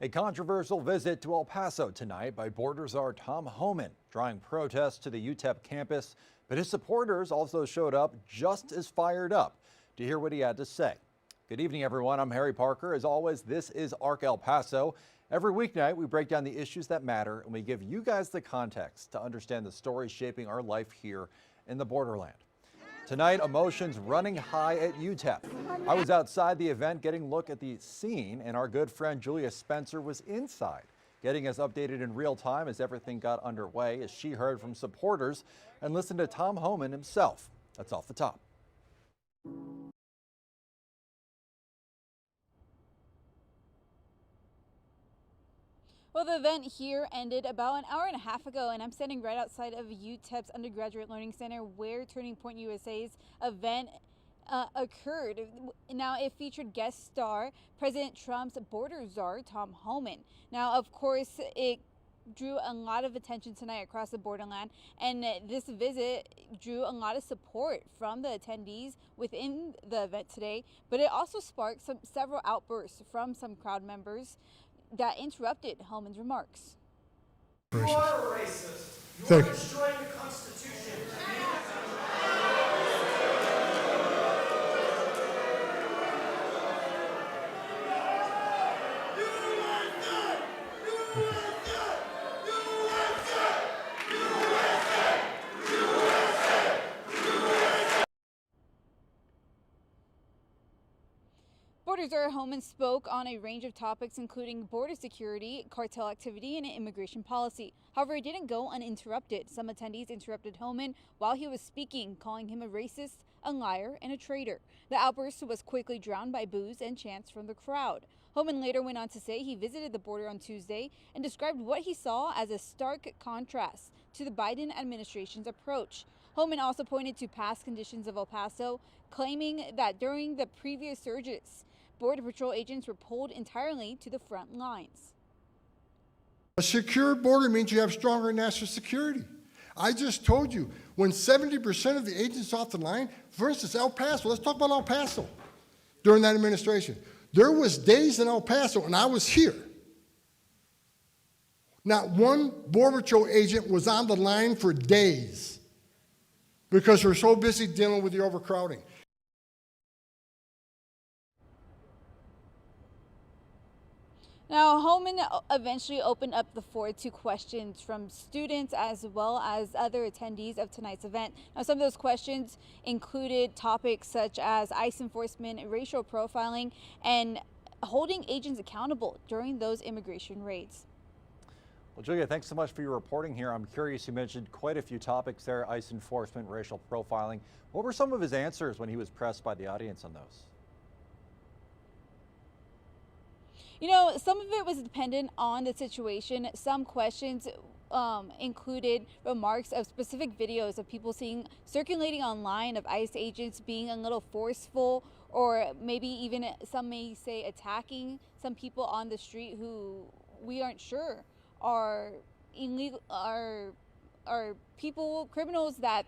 A controversial visit to El Paso tonight by border czar Tom Homan, drawing protests to the UTEP campus, but his supporters also showed up just as fired up to hear what he had to say. Good evening, everyone. I'm Harry Parker. As always, this is ARC El Paso. Every weeknight, we break down the issues that matter, and we give you guys the context to understand the stories shaping our life here in the borderland. Tonight, emotions running high at UTEP. I was outside the event getting a look at the scene, and our good friend Julia Spencer was inside, getting us updated in real time as everything got underway, as she heard from supporters and listened to Tom Homan himself. That's off the top. Well, the event here ended about an hour and a half ago, and I'm standing right outside of UTEP's Undergraduate Learning Center where Turning Point USA's event occurred. Now, it featured guest star President Trump's border czar, Tom Homan. Now, of course, it drew a lot of attention tonight across the borderland, and this visit drew a lot of support from the attendees within the event today, but it also sparked several outbursts from some crowd members that interrupted Homan's remarks. You are a racist. You are destroying the Constitution. Border czar Homan spoke on a range of topics, including border security, cartel activity, and immigration policy. However, it didn't go uninterrupted. Some attendees interrupted Homan while he was speaking, calling him a racist, a liar, and a traitor. The outburst was quickly drowned by boos and chants from the crowd. Homan later went on to say he visited the border on Tuesday and described what he saw as a stark contrast to the Biden administration's approach. Homan also pointed to past conditions of El Paso, claiming that during the previous surges, Border Patrol agents were pulled entirely to the front lines. A secure border means you have stronger national security. I just told you, when 70% of the agents off the line, for instance, El Paso, let's talk about El Paso. During that administration, there was days in El Paso, and I was here. Not one Border Patrol agent was on the line for days because we're so busy dealing with the overcrowding. Now, Homan eventually opened up the floor to questions from students as well as other attendees of tonight's event. Now, some of those questions included topics such as ICE enforcement, racial profiling, and holding agents accountable during those immigration raids. Well, Julia, thanks so much for your reporting here. I'm curious, you mentioned quite a few topics there: ICE enforcement, racial profiling. What were some of his answers when he was pressed by the audience on those? You know, some of it was dependent on the situation. Some questions included remarks of specific videos of people circulating online of ICE agents being a little forceful, or maybe even some may say attacking some people on the street who we aren't sure are illegal, are people, criminals that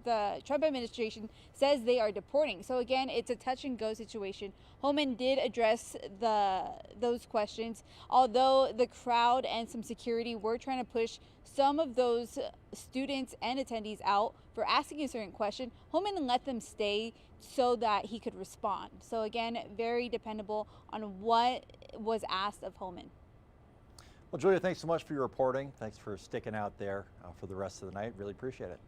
the Trump administration says they are deporting. So again, it's a touch and go situation. Homan did address those questions, although the crowd and some security were trying to push some of those students and attendees out for asking a certain question. Homan let them stay so that he could respond. So again, very dependable on what was asked of Homan. Well, Julia, thanks so much for your reporting. Thanks for sticking out there for the rest of the night. Really appreciate it.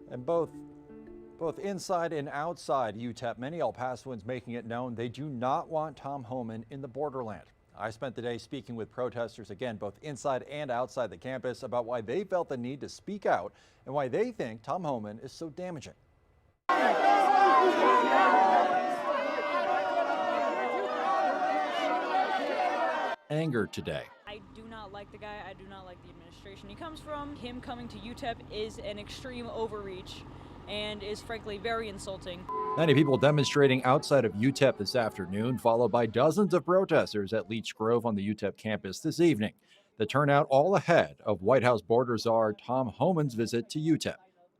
And both inside and outside UTEP, many El Pasoans making it known they do not want Tom Homan in the borderland. I spent the day speaking with protesters, again, both inside and outside the campus, about why they felt the need to speak out and why they think Tom Homan is so damaging. Anger today. I do not like the guy. I do not like the administration he comes from. Him coming to UTEP is an extreme overreach and is frankly very insulting. Many people demonstrating outside of UTEP this afternoon, followed by dozens of protesters at Leech Grove on the UTEP campus this evening. The turnout all ahead of White House border czar Tom Homan's visit to UTEP.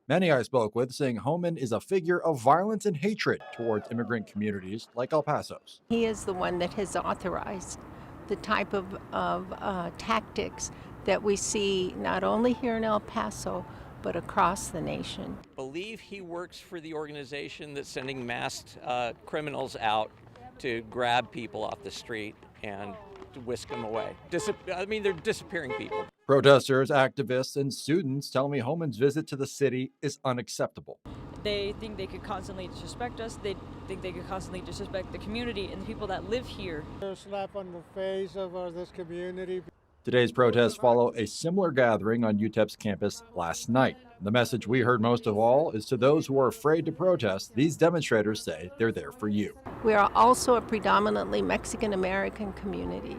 Many I spoke with saying Homan is a figure of violence and hatred towards immigrant communities like El Paso's. He is the one that has authorized the type of tactics that we see not only here in El Paso, but across the nation. Believe he works for the organization that's sending masked criminals out to grab people off the street and to whisk them away. They're disappearing people. Protesters, activists, and students tell me Homan's visit to the city is unacceptable. They think they could constantly disrespect us. They think they could constantly disrespect the community and the people that live here. A slap on the face of this community. Today's protests follow a similar gathering on UTEP's campus last night. The message we heard most of all is to those who are afraid to protest. These demonstrators say they're there for you. We are also a predominantly Mexican American community,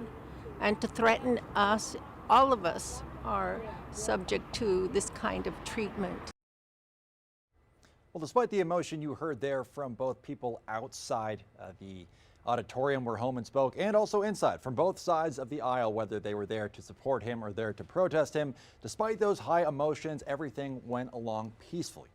and to threaten us, all of us are subject to this kind of treatment. Well, despite the emotion you heard there from both people outside the auditorium where Homan spoke and also inside from both sides of the aisle, whether they were there to support him or there to protest him, despite those high emotions, everything went along peacefully.